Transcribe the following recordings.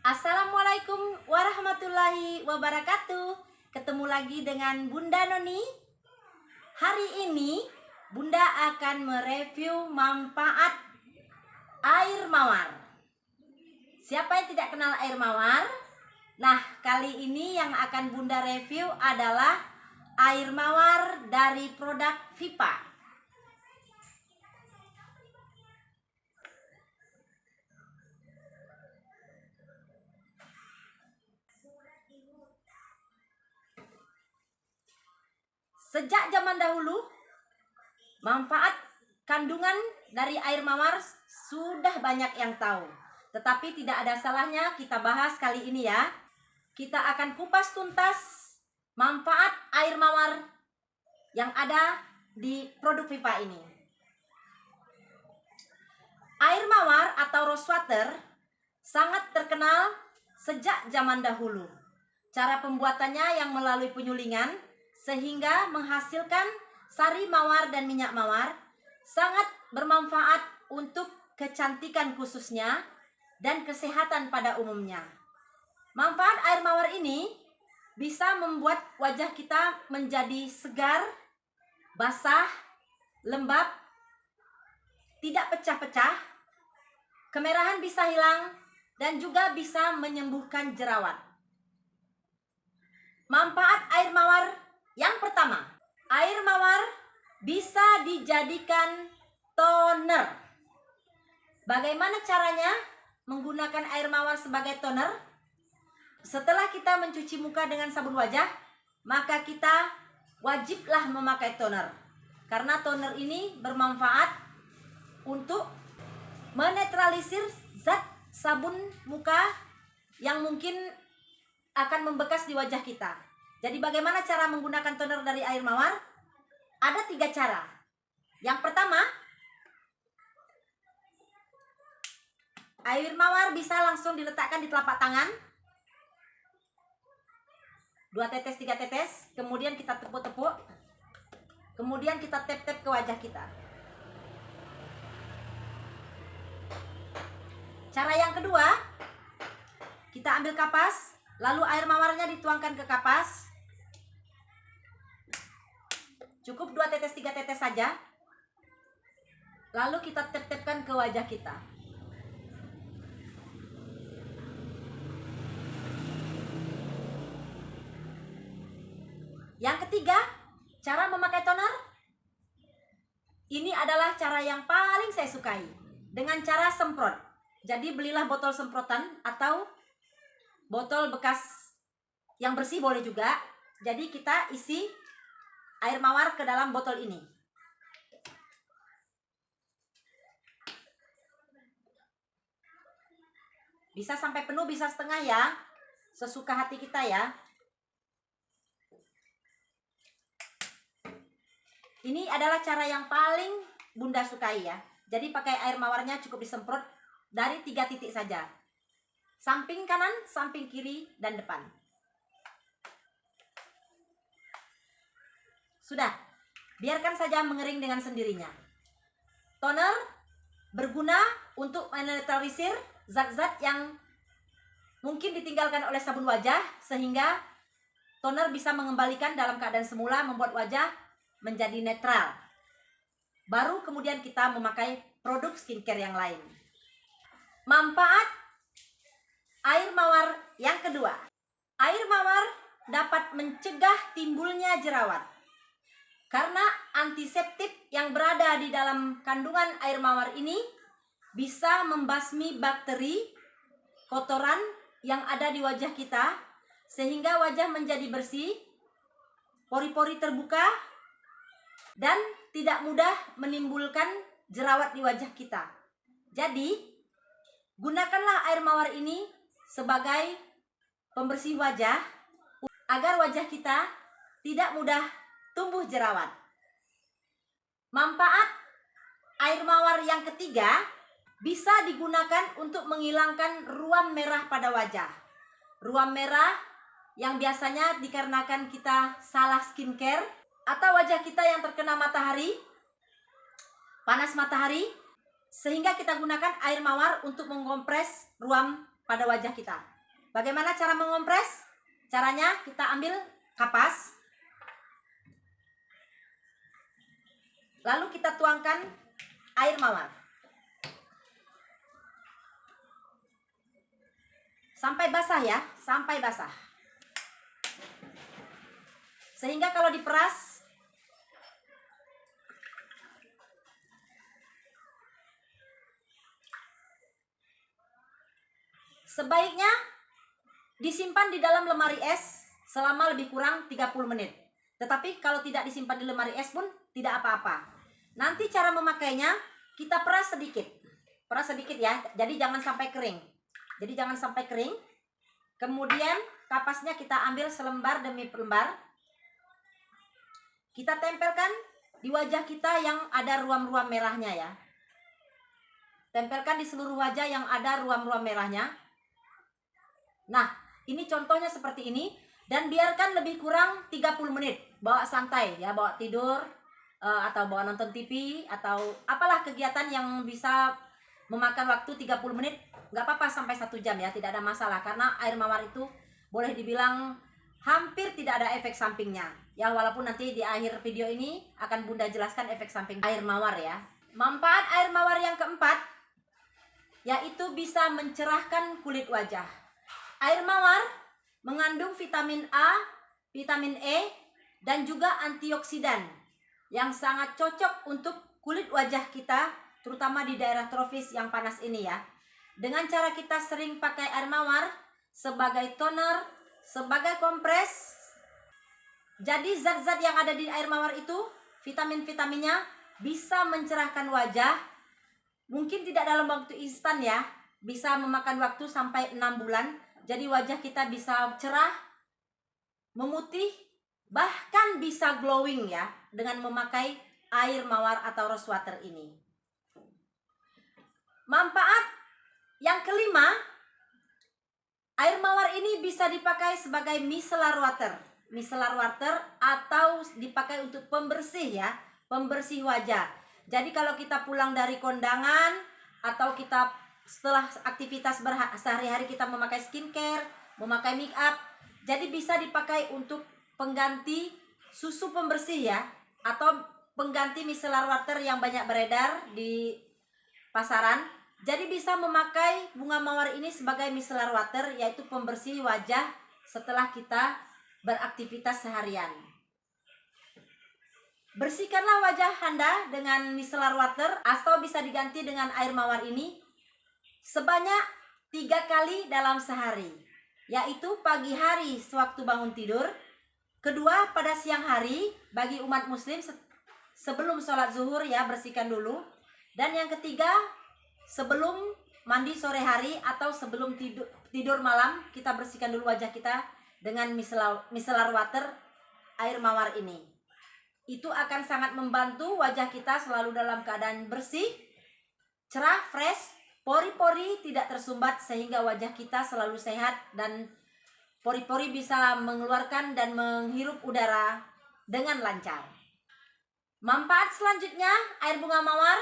Assalamualaikum warahmatullahi wabarakatuh. Ketemu lagi dengan Bunda Noni. Hari ini Bunda akan mereview manfaat air mawar. Siapa yang tidak kenal air mawar? Nah, kali ini yang akan Bunda review adalah air mawar dari produk Vipa. Sejak zaman dahulu, manfaat kandungan dari air mawar sudah banyak yang tahu. Tetapi tidak ada salahnya kita bahas kali ini ya. Kita akan kupas tuntas manfaat air mawar yang ada di produk Vipa ini. Air mawar atau rose water sangat terkenal sejak zaman dahulu. Cara pembuatannya yang melalui penyulingan sehingga menghasilkan sari mawar dan minyak mawar, sangat bermanfaat untuk kecantikan khususnya dan kesehatan pada umumnya. Manfaat air mawar ini bisa membuat wajah kita menjadi segar, basah, lembab, tidak pecah-pecah, kemerahan bisa hilang, dan juga bisa menyembuhkan jerawat. Manfaat air mawar yang pertama, air mawar bisa dijadikan toner. Bagaimana caranya menggunakan air mawar sebagai toner? Setelah kita mencuci muka dengan sabun wajah, maka kita wajiblah memakai toner. Karena toner ini bermanfaat untuk menetralisir zat sabun muka yang mungkin akan membekas di wajah kita. Jadi bagaimana cara menggunakan toner dari air mawar? Ada 3 cara. Yang pertama, air mawar bisa langsung diletakkan di telapak tangan. 2 tetes, 3 tetes. Kemudian kita tepuk-tepuk. Kemudian kita tap-tap ke wajah kita. Cara yang kedua, kita ambil kapas. Lalu air mawarnya dituangkan ke kapas. Cukup 2 tetes, 3 tetes saja. Lalu kita tep-tepkan ke wajah kita. Yang ketiga, cara memakai toner. Ini adalah cara yang paling saya sukai. Dengan cara semprot. Jadi belilah botol semprotan atau botol bekas yang bersih boleh juga. Jadi kita isi air mawar ke dalam botol ini. Bisa sampai penuh, bisa setengah ya. Sesuka hati kita ya. Ini adalah cara yang paling Bunda sukai ya. Jadi pakai air mawarnya cukup disemprot dari 3 titik saja. Samping kanan, samping kiri, dan depan. Sudah, biarkan saja mengering dengan sendirinya. Toner berguna untuk menetralisir zat-zat yang mungkin ditinggalkan oleh sabun wajah, sehingga toner bisa mengembalikan dalam keadaan semula, membuat wajah menjadi netral. Baru kemudian kita memakai produk skincare yang lain. Manfaat air mawar yang kedua. Air mawar dapat mencegah timbulnya jerawat. Karena antiseptik yang berada di dalam kandungan air mawar ini bisa membasmi bakteri, kotoran yang ada di wajah kita, sehingga wajah menjadi bersih, pori-pori terbuka, dan tidak mudah menimbulkan jerawat di wajah kita. Jadi, gunakanlah air mawar ini sebagai pembersih wajah agar wajah kita tidak mudah tumbuh jerawat. Manfaat air mawar yang ketiga, bisa digunakan untuk menghilangkan ruam merah pada wajah. Ruam merah yang biasanya dikarenakan kita salah skincare atau wajah kita yang terkena matahari, panas matahari, sehingga kita gunakan air mawar untuk mengompres ruam pada wajah kita. Bagaimana cara mengompres? Caranya kita ambil kapas, lalu kita tuangkan air mawar sampai basah ya, sampai basah. Sehingga kalau diperas sebaiknya disimpan di dalam lemari es selama lebih kurang 30 menit. Tetapi kalau tidak disimpan di lemari es pun tidak apa-apa. Nanti cara memakainya, kita peras sedikit. Peras sedikit ya, jadi jangan sampai kering. Jadi jangan sampai kering. Kemudian kapasnya kita ambil selembar demi lembar. Kita tempelkan di wajah kita yang ada ruam-ruam merahnya ya. Tempelkan di seluruh wajah yang ada ruam-ruam merahnya. Nah, ini contohnya seperti ini. Dan biarkan lebih kurang 30 menit. Bawa santai ya, bawa tidur atau bawa nonton TV atau apalah kegiatan yang bisa memakan waktu 30 menit. Nggak apa-apa sampai 1 jam ya, tidak ada masalah. Karena air mawar itu boleh dibilang hampir tidak ada efek sampingnya. Ya, walaupun nanti di akhir video ini akan Bunda jelaskan efek samping air mawar ya. Manfaat air mawar yang keempat, yaitu bisa mencerahkan kulit wajah. Air mawar mengandung vitamin A, vitamin E, dan juga antioksidan yang sangat cocok untuk kulit wajah kita, terutama di daerah tropis yang panas ini ya. Dengan cara kita sering pakai air mawar sebagai toner, sebagai kompres, jadi zat-zat yang ada di air mawar itu, vitamin-vitaminnya bisa mencerahkan wajah. Mungkin tidak dalam waktu instan ya, bisa memakan waktu sampai 6 bulan. Jadi wajah kita bisa cerah, memutih, bahkan bisa glowing ya dengan memakai air mawar atau rose water ini. Manfaat yang kelima, air mawar ini bisa dipakai sebagai micellar water. Micellar water atau dipakai untuk pembersih ya, pembersih wajah. Jadi kalau kita pulang dari kondangan atau kita setelah aktivitas sehari-hari kita memakai skincare, memakai make up, jadi bisa dipakai untuk pengganti susu pembersih ya, atau pengganti micellar water yang banyak beredar di pasaran. Jadi bisa memakai bunga mawar ini sebagai micellar water, yaitu pembersih wajah setelah kita beraktivitas seharian. Bersihkanlah wajah Anda dengan micellar water atau bisa diganti dengan air mawar ini sebanyak 3 kali dalam sehari, yaitu pagi hari sewaktu bangun tidur, kedua pada siang hari bagi umat muslim sebelum sholat zuhur ya, bersihkan dulu, dan yang ketiga sebelum mandi sore hari atau sebelum tidur malam kita bersihkan dulu wajah kita dengan micellar water air mawar ini. Itu akan sangat membantu wajah kita selalu dalam keadaan bersih, cerah, fresh, pori-pori tidak tersumbat sehingga wajah kita selalu sehat dan pori-pori bisa mengeluarkan dan menghirup udara dengan lancar. Manfaat selanjutnya, air bunga mawar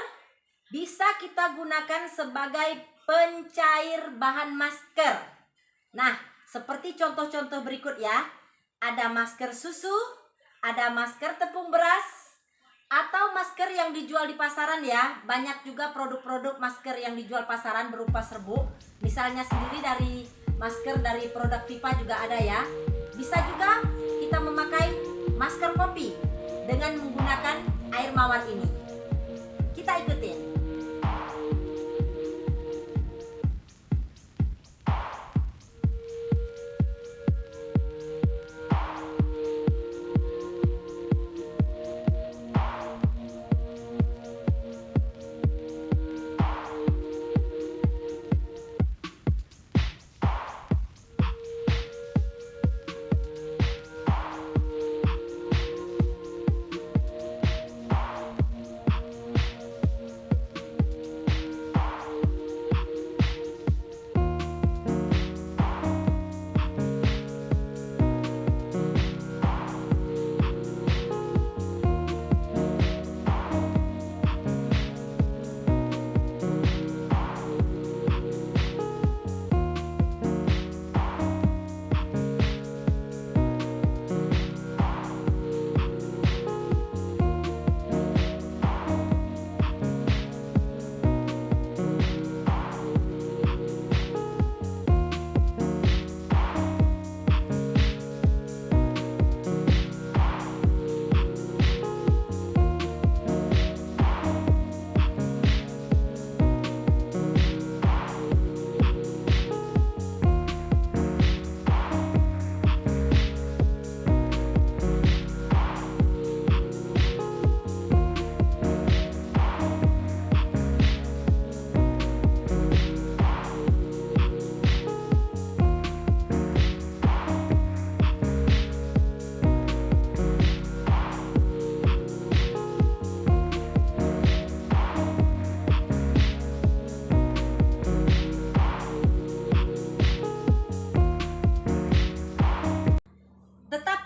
bisa kita gunakan sebagai pencair bahan masker. Nah, seperti contoh-contoh berikut ya. Ada masker susu, ada masker tepung beras, atau masker yang dijual di pasaran ya. Banyak juga produk-produk masker yang dijual pasaran berupa serbuk. Misalnya sendiri dari masker dari produk Viva juga ada ya. Bisa juga kita memakai masker kopi dengan menggunakan air mawar ini. Kita ikutin.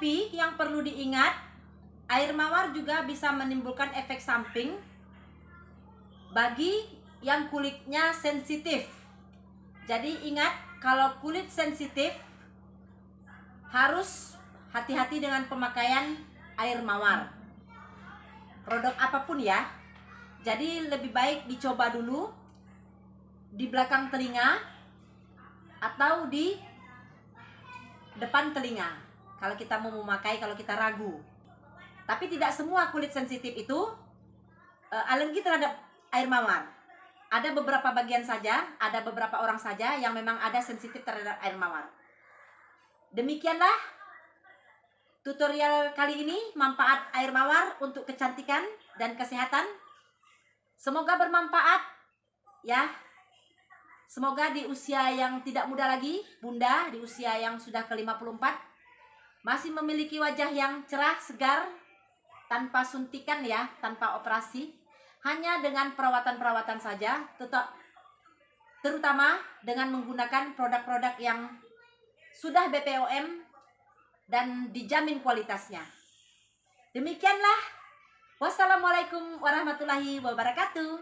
Tapi yang perlu diingat, air mawar juga bisa menimbulkan efek samping bagi yang kulitnya sensitif. Jadi ingat, kalau kulit sensitif harus hati-hati dengan pemakaian air mawar. Produk apapun ya. Jadi lebih baik dicoba dulu di belakang telinga atau di depan telinga. Kalau kita mau memakai, kalau kita ragu. Tapi tidak semua kulit sensitif itu alergi terhadap air mawar. Ada beberapa bagian saja, ada beberapa orang saja yang memang ada sensitif terhadap air mawar. Demikianlah tutorial kali ini, manfaat air mawar untuk kecantikan dan kesehatan. Semoga bermanfaat ya. Semoga di usia yang tidak muda lagi, Bunda di usia yang sudah ke-54 masih memiliki wajah yang cerah, segar, tanpa suntikan ya, tanpa operasi, hanya dengan perawatan-perawatan saja, terutama dengan menggunakan produk-produk yang sudah BPOM dan dijamin kualitasnya. Demikianlah. Wassalamualaikum warahmatullahi wabarakatuh.